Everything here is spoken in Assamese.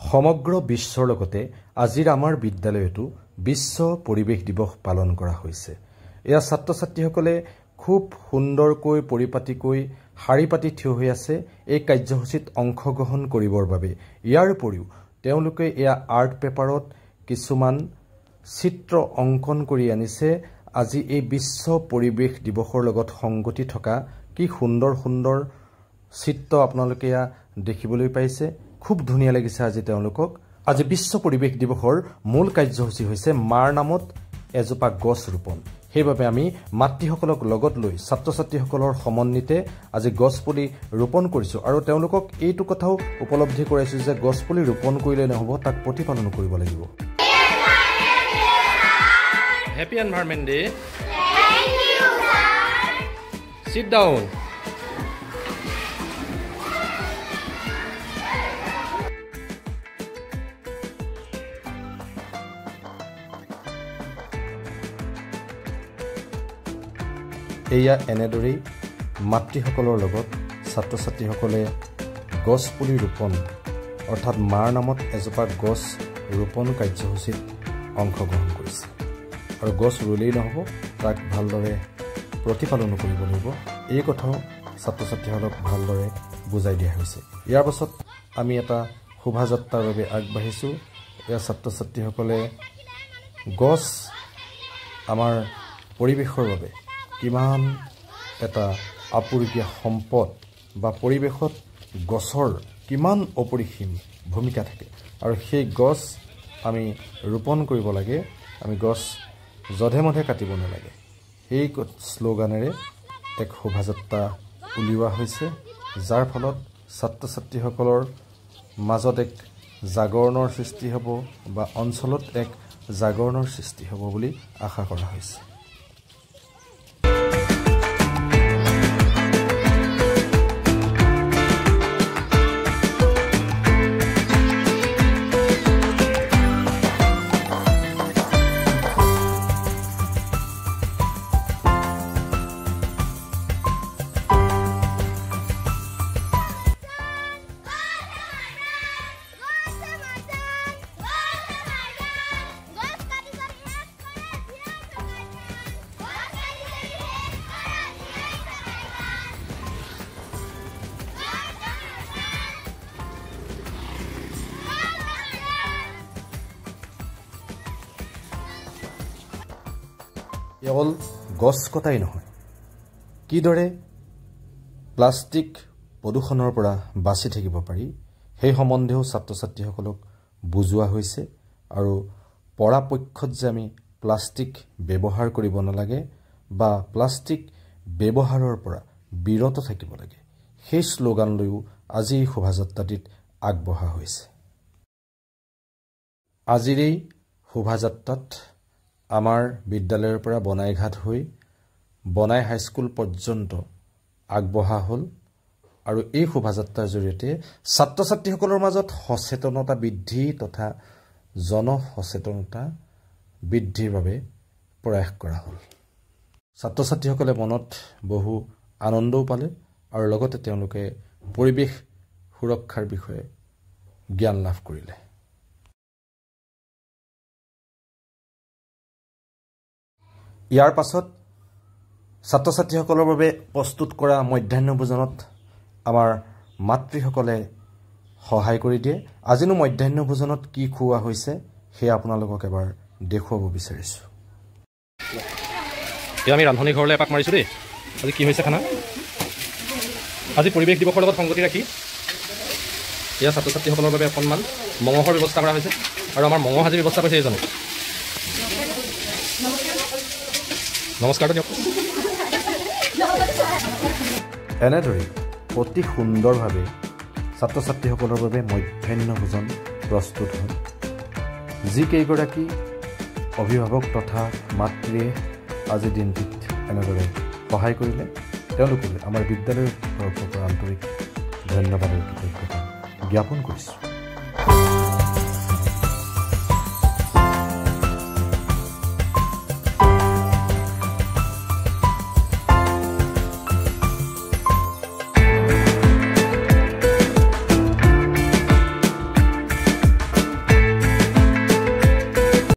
সমগ্ৰ বিশ্বৰ লগতে আজিৰ আমাৰ বিদ্যালয়তো বিশ্ব পৰিৱেশ দিৱস পালন কৰা হৈছে। এয়া ছাত্ৰ ছাত্ৰীসকলে খুব সুন্দৰকৈ পৰিপাটিকৈ শাৰী পাতি থিয় হৈ আছে এই কাৰ্যসূচীত অংশগ্ৰহণ কৰিবৰ বাবে। ইয়াৰ উপৰিও তেওঁলোকে এয়া আৰ্ট পেপাৰত কিছুমান চিত্ৰ অংকন কৰি আনিছে। আজি এই বিশ্ব পৰিৱেশ দিৱসৰ লগত সংগতি থকা কি সুন্দৰ সুন্দৰ চিত্ৰ আপোনালোকে এয়া দেখিবলৈ পাইছে। খুব ধুনীয়া লাগিছে আজি তেওঁলোকক। আজি বিশ্ব পৰিৱেশ দিৱসৰ মূল কাৰ্যসূচী হৈছে মাৰ নামত এজোপা গছ ৰোপণ। সেইবাবে আমি মাতৃসকলক লগত লৈ ছাত্ৰ ছাত্ৰীসকলৰ সমন্বিতে আজি গছপুলি ৰোপণ কৰিছোঁ আৰু তেওঁলোকক এইটো কথাও উপলব্ধি কৰাইছোঁ যে গছপুলি ৰোপণ কৰিলে নহ'ব, তাক প্ৰতিপালন কৰিব লাগিব। Happy environment day. Sit down. এয়া এনেদৰেই মাতৃসকলৰ লগত ছাত্ৰ ছাত্ৰীসকলে গছ পুলি ৰোপণ অৰ্থাৎ মাৰ নামত এজোপা গছ ৰোপণ কাৰ্যসূচীত অংশগ্ৰহণ কৰিছে। আৰু গছ ৰুলেই নহ'ব, তাক ভালদৰে প্ৰতিপালন কৰিব লাগিব। এই কথাও ছাত্ৰ ছাত্ৰীসকলক ভালদৰে বুজাই দিয়া হৈছে। ইয়াৰ পাছত আমি এটা শোভাযাত্ৰাৰ বাবে আগবাঢ়িছোঁ। এয়া ছাত্ৰ ছাত্ৰীসকলে গছ আমাৰ পৰিৱেশৰ বাবে কিমান এটা আপুৰুগীয়া সম্পদ বা পৰিৱেশত গছৰ কিমান অপৰিসীম ভূমিকা থাকে আৰু সেই গছ আমি ৰোপণ কৰিব লাগে। আমি গছ যধে মধে কাটিব নালাগে। এই শ্লোগানেৰে এক শোভাযাত্ৰা উলিওৱা হৈছে, যাৰ ফলত ছাত্ৰ ছাত্ৰীসকলৰ মাজত এক জাগৰণৰ সৃষ্টি হ'ব বা অঞ্চলত এক জাগৰণৰ সৃষ্টি হ'ব বুলি আশা কৰা হৈছে। কেৱল গছ কটাই নহয়, কিদৰে প্লাষ্টিক প্ৰদূষণৰ পৰা বাচি থাকিব পাৰি সেই সম্বন্ধেও ছাত্ৰ ছাত্ৰীসকলক বুজোৱা হৈছে। আৰু পৰাপক্ষত যে আমি প্লাষ্টিক ব্যৱহাৰ কৰিব নালাগে বা প্লাষ্টিক ব্যৱহাৰৰ পৰা বিৰত থাকিব লাগে, সেই শ্লোগান লৈও আজি এই শোভাযাত্ৰাটিত আগবঢ়া হৈছে। আজিৰ এই শোভাযাত্ৰাত আমাৰ বিদ্যালয়ৰ পৰা বনাইঘাট হৈ বনাই হাইস্কুল পৰ্যন্ত আগবঢ়া হ'ল। আৰু এই শোভাযাত্ৰাৰ জৰিয়তে ছাত্ৰ ছাত্ৰীসকলৰ মাজত সচেতনতা বৃদ্ধি তথা জনসচেতনতা বৃদ্ধিৰ বাবে প্ৰয়াস কৰা হ'ল। ছাত্ৰ ছাত্ৰীসকলে মনত বহু আনন্দও পালে আৰু লগতে তেওঁলোকে পৰিৱেশ সুৰক্ষাৰ বিষয়ে জ্ঞান লাভ কৰিলে। ইয়াৰ পাছত ছাত্ৰ ছাত্ৰীসকলৰ বাবে প্ৰস্তুত কৰা মধ্যাহ্ন ভোজনত আমাৰ মাতৃসকলে সহায় কৰি দিয়ে। আজিনো মধ্যাহ্ন ভোজনত কি খুওৱা হৈছে সেয়া আপোনালোকক এবাৰ দেখুৱাব বিচাৰিছোঁ। এতিয়া আমি ৰান্ধনি ঘৰলৈ এপাক মাৰিছোঁ দেই। আজি কি হৈছে খানা? আজি পৰিৱেশ দিৱসৰ লগত সংগতি ৰাখি এয়া ছাত্ৰ ছাত্ৰীসকলৰ বাবে অকণমান মঙহৰ ব্যৱস্থা কৰা হৈছে। আৰু আমাৰ মঙহ আজি ব্যৱস্থা কৰিছে জানো? নমস্কাৰ দিয়ক। এনেদৰে অতি সুন্দৰভাৱে ছাত্ৰ ছাত্ৰীসকলৰ বাবে মধ্যাহ্ন ভোজন প্ৰস্তুত হ'ল। যিকেইগৰাকী অভিভাৱক তথা মাতৃয়ে আজিৰ দিনটিত এনেদৰে সহায় কৰিলে, তেওঁলোকলৈ আমাৰ বিদ্যালয়ৰ তৰফৰ পৰা আন্তৰিক ধন্যবাদ আৰু কৃতজ্ঞতা জ্ঞাপন কৰিছোঁ।